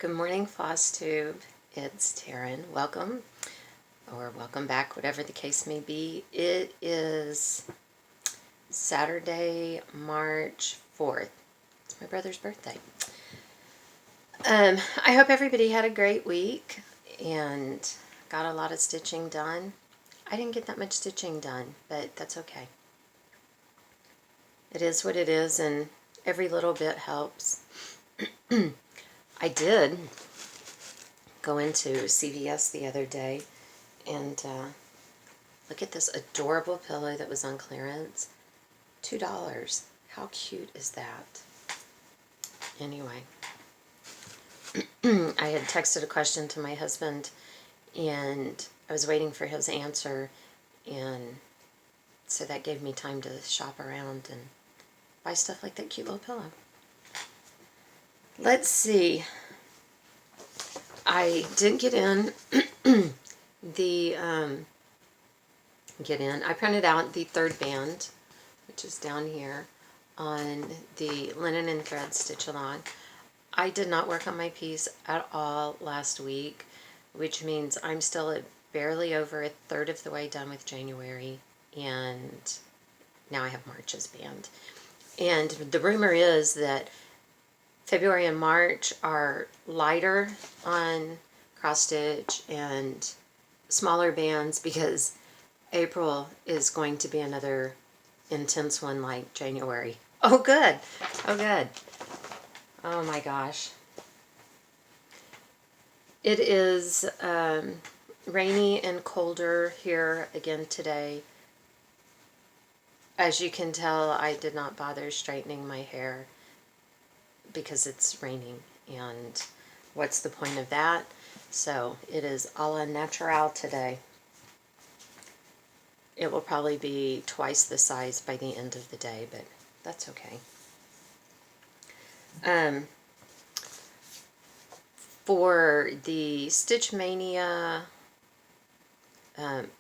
Good morning, Floss Tube. It's Taryn. Welcome, or welcome back, whatever the case may be. It is Saturday, March 4th. It's my brother's birthday. I hope everybody had a great week and got a lot of stitching done. I didn't get that much stitching done, but that's okay. It is what it is, and every little bit helps. I did go into CVS the other day and look at this adorable pillow that was on clearance. $2. How cute is that? Anyway, I had texted a question to my husband and I was waiting for his answer, and so that gave me time to shop around and buy stuff like that cute little pillow. Let's see. I did get in I printed out the third band, which is down here, on the linen and thread stitch along. I did not work on my piece at all last week, which means I'm still at barely over a third of the way done with January, and now I have March's band. And the rumor is that February and March are lighter on cross stitch and smaller bands because April is going to be another intense one like January. Oh, good. Oh, good. Oh, my gosh. It is rainy and colder here again today. As you can tell, I did not bother straightening my hair because it's raining, and what's the point of that? So it is all en natural today. It will probably be twice the size by the end of the day, but that's okay. For the Stitch Mania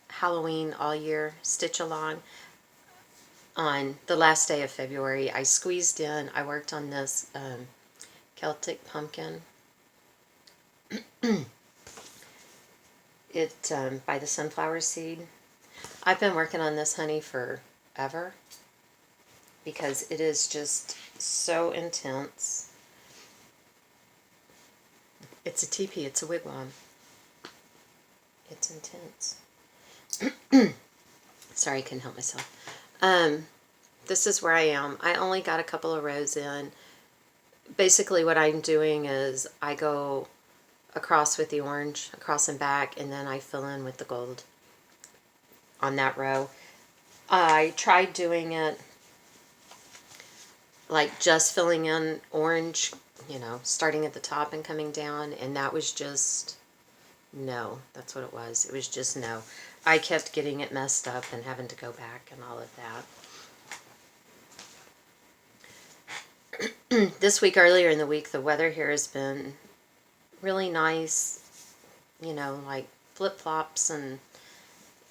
Halloween all year stitch along, on the last day of February, I squeezed in, I worked on this Celtic pumpkin. It by the sunflower seed. I've been working on this, honey, forever because it is just so intense. It's a teepee, it's a wigwam. It's intense. Sorry, I couldn't help myself. This is where I am. I only got a couple of rows in. Basically what I'm doing is I go across with the orange, across and back, and then I fill in with the gold on that row. I tried doing it like just filling in orange, starting at the top and coming down, and that was just no. That's what it was. It was just no. I kept getting it messed up and having to go back and all of that. This week, earlier in the week, the weather here has been really nice, like flip-flops and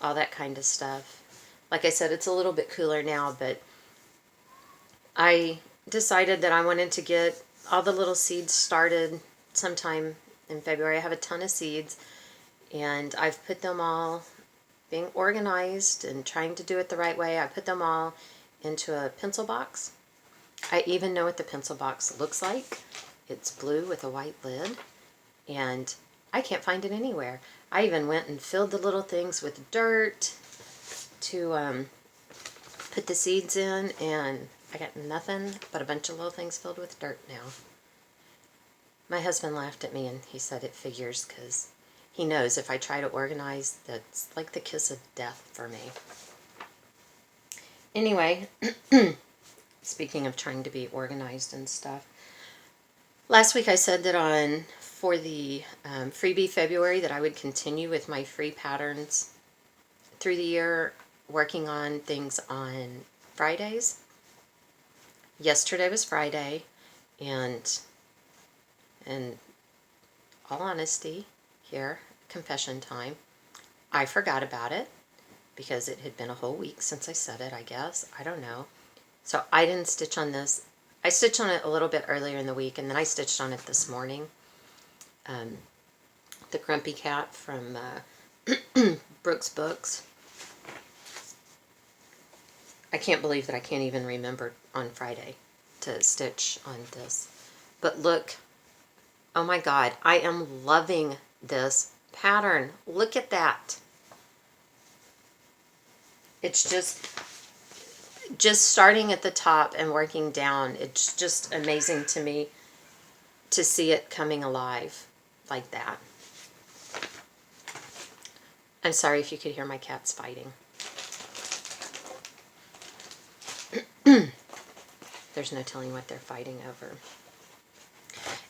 all that kind of stuff. Like I said, it's a little bit cooler now, but I decided that I wanted to get all the little seeds started sometime in February. I have a ton of seeds, and I've put them all, being organized and trying to do it the right way, I put them all into a pencil box. I even know what the pencil box looks like. It's blue with a white lid, and I can't find it anywhere. I even went and filled the little things with dirt to put the seeds in, and I got nothing but a bunch of little things filled with dirt now. My husband laughed at me and he said it figures, because he knows if I try to organize, that's like the kiss of death for me. Anyway, speaking of trying to be organized and stuff, last week I said that for the freebie February that I would continue with my free patterns through the year, working on things on Fridays. Yesterday was Friday, and in all honesty here, confession time, I forgot about it because it had been a whole week since I said it, I guess. I don't know. So I didn't stitch on this. I stitched on it a little bit earlier in the week, and then I stitched on it this morning. the Grumpy Cat from Brooks Books. I can't believe that I can't even remember on Friday to stitch on this. But look, oh my God, I am loving this pattern. Look at that. It's just starting at the top and working down. It's just amazing to me to see it coming alive like that. I'm sorry if you could hear my cats fighting. There's no telling what they're fighting over.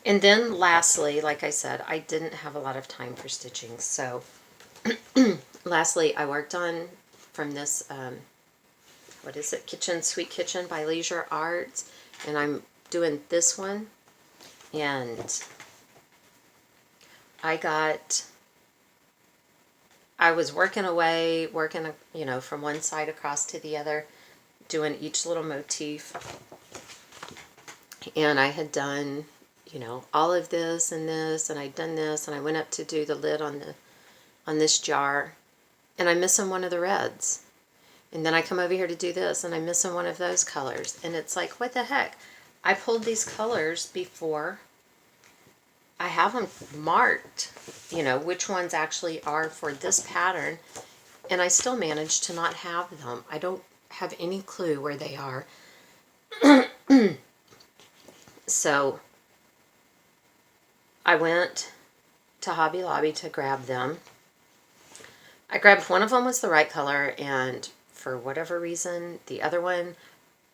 And then lastly, like I said, I didn't have a lot of time for stitching. So lastly, I worked on from this, what is it? Sweet Kitchen by Leisure Arts. And I'm doing this one. And I was working away, you know, from one side across to the other, doing each little motif. And I had done, you know, all of this, and I'd done this, and I went up to do the lid on this jar, and I'm missing one of the reds. And then I come over here to do this, and I'm missing one of those colors. And it's like, what the heck? I pulled these colors before. I have them marked, you know, which ones actually are for this pattern, and I still managed to not have them. I don't have any clue where they are. So I went to Hobby Lobby to grab them. I grabbed one of them was the right color, and for whatever reason, the other one,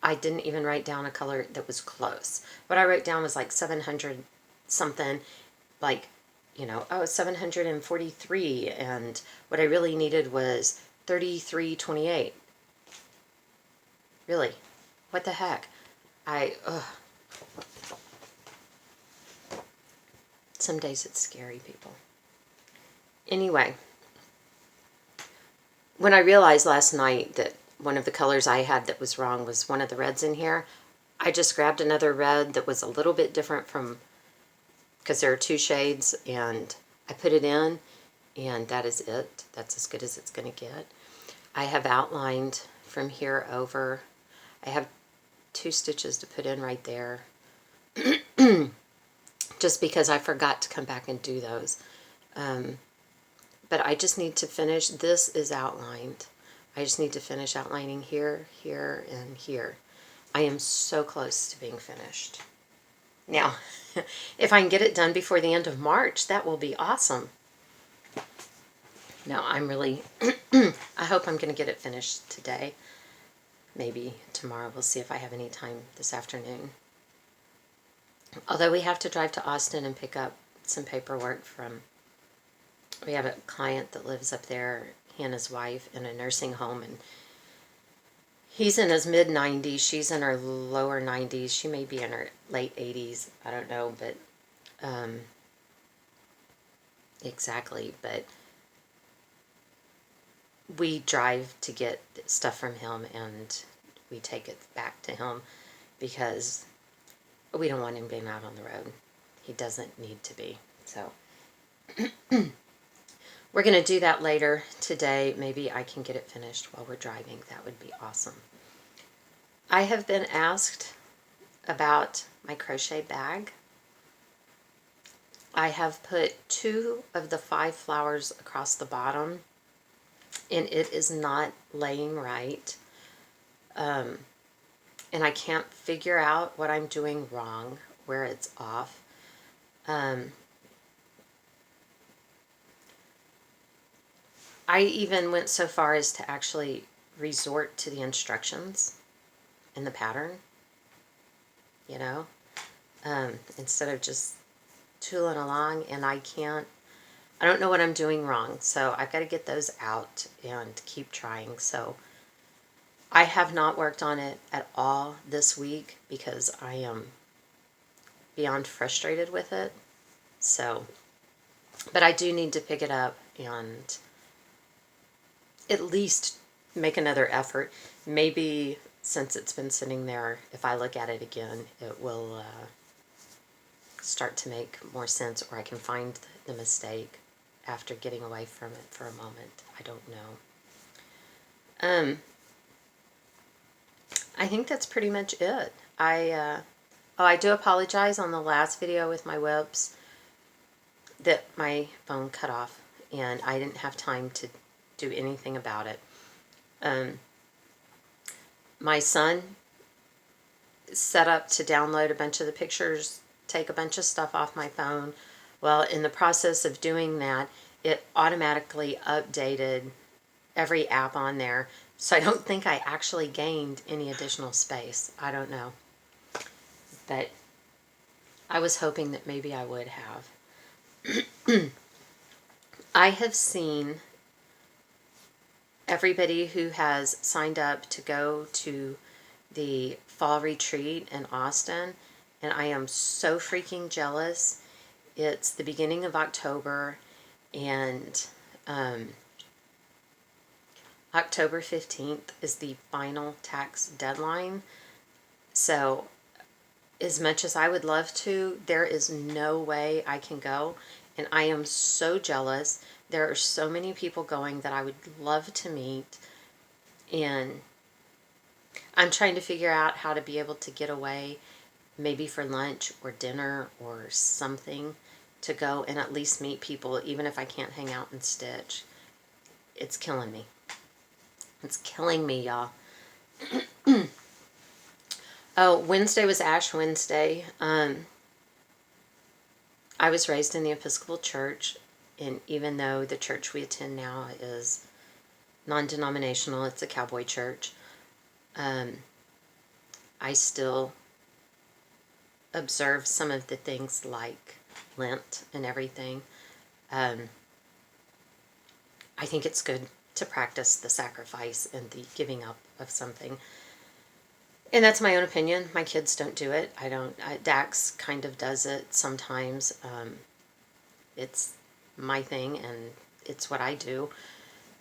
I didn't even write down a color that was close. What I wrote down was like 700 something, like, you know, oh, 743, and what I really needed was 3328. Really? What the heck? Some days it's scary, people. Anyway, when I realized last night that one of the colors I had that was wrong was one of the reds in here, I just grabbed another red that was a little bit different from, because there are two shades, and I put it in, and that is it. That's as good as it's going to get. I have outlined from here over. I have 2 stitches to put in right there. Just because I forgot to come back and do those. But I just need to finish. This is outlined. I just need to finish outlining here, here, and here. I am so close to being finished. Now, if I can get it done before the end of March, that will be awesome. No, I'm really, I hope I'm going to get it finished today. Maybe tomorrow. We'll see if I have any time this afternoon. Although we have to drive to Austin and pick up some paperwork from, we have a client that lives up there, he and his wife, in a nursing home, and he's in his mid-90s, she's in her lower 90s, she may be in her late 80s, I don't know, but, exactly, but we drive to get stuff from him, and we take it back to him, because we don't want him being out on the road. He doesn't need to be. So we're going to do that later today. Maybe I can get it finished while we're driving. That would be awesome. I have been asked about my crochet bag. I have put 2 of the 5 flowers across the bottom, and it is not laying right. And I can't figure out what I'm doing wrong, where it's off. I even went so far as to actually resort to the instructions in the pattern, you know, instead of just tooling along, and I don't know what I'm doing wrong, so I've got to get those out and keep trying. So I have not worked on it at all this week because I am beyond frustrated with it. So, but I do need to pick it up and at least make another effort. Maybe since it's been sitting there, if I look at it again, it will start to make more sense, or I can find the mistake after getting away from it for a moment. I don't know. I think that's pretty much it. I do apologize on the last video with my webs that my phone cut off and I didn't have time to do anything about it. My son set up to download a bunch of the pictures, take a bunch of stuff off my phone. Well, in the process of doing that, it automatically updated every app on there. So I don't think I actually gained any additional space. I don't know. But I was hoping that maybe I would have. I have seen everybody who has signed up to go to the fall retreat in Austin, and I am so freaking jealous. It's the beginning of October, and October 15th is the final tax deadline. So as much as I would love to, there is no way I can go, and I am so jealous. There are so many people going that I would love to meet, and I'm trying to figure out how to be able to get away, maybe for lunch or dinner or something, to go and at least meet people, even if I can't hang out and stitch. It's killing me. It's killing me, y'all. Oh, Wednesday was Ash Wednesday. I was raised in the Episcopal Church, and even though the church we attend now is non-denominational, it's a cowboy church, I still observe some of the things like Lent and everything. I think it's good to practice the sacrifice and the giving up of something. And that's my own opinion. My kids don't do it. I don't. Dax kind of does it sometimes. It's my thing, and it's what I do.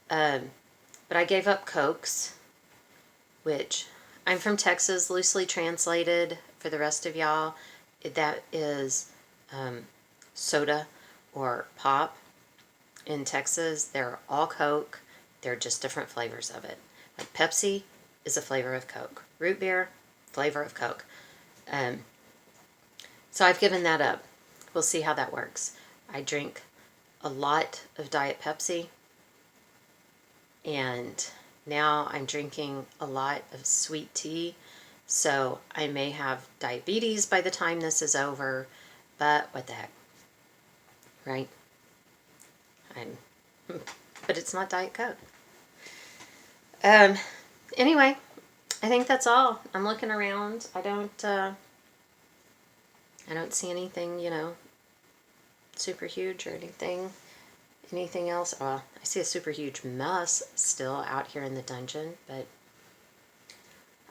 But I gave up Cokes, which I'm from Texas, loosely translated for the rest of y'all. That is soda or pop. In Texas, they're all Coke. They're just different flavors of it. Like Pepsi is a flavor of Coke. Root beer, flavor of Coke. So I've given that up. We'll see how that works. I drink a lot of Diet Pepsi, and now I'm drinking a lot of sweet tea, so I may have diabetes by the time this is over, but what the heck, right? But it's not Diet Coke. Anyway, I think that's all. I'm looking around. I don't see anything, super huge or anything else. I see a super huge mess still out here in the dungeon, but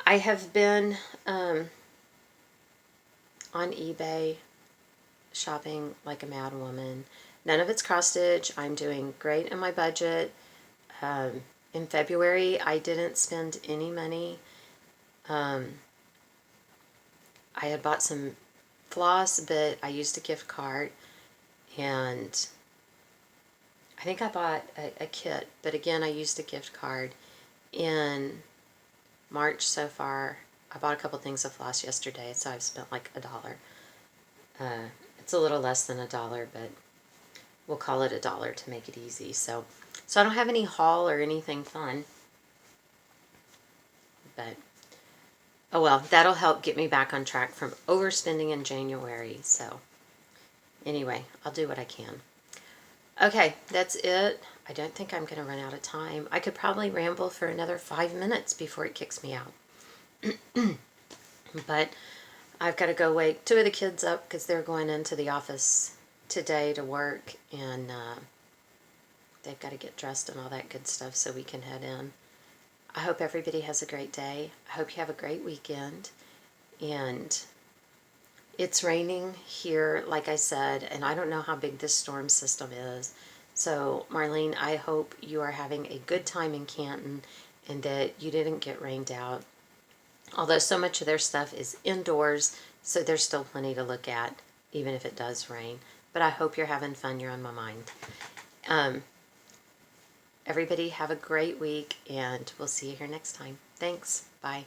I have been on eBay shopping like a mad woman. None of it's cross stitch. I'm doing great in my budget. In February, I didn't spend any money. I had bought some floss, but I used a gift card, and I think I bought a kit, but again, I used a gift card. In March so far, I bought a couple things of floss yesterday, so I've spent like $1. It's a little less than $1, but we'll call it $1 to make it easy. So I don't have any haul or anything fun, but oh well, that'll help get me back on track from overspending in January. So anyway, I'll do what I can. Okay, that's it. I don't think I'm going to run out of time. I could probably ramble for another 5 minutes before it kicks me out. But I've got to go wake 2 of the kids up because they're going into the office today to work, and they've got to get dressed and all that good stuff so we can head in. I hope everybody has a great day. I hope you have a great weekend. And it's raining here, like I said, and I don't know how big this storm system is. So, Marlene, I hope you are having a good time in Canton and that you didn't get rained out. Although so much of their stuff is indoors, so there's still plenty to look at even if it does rain. But I hope you're having fun. You're on my mind. Everybody have a great week, and we'll see you here next time. Thanks. Bye.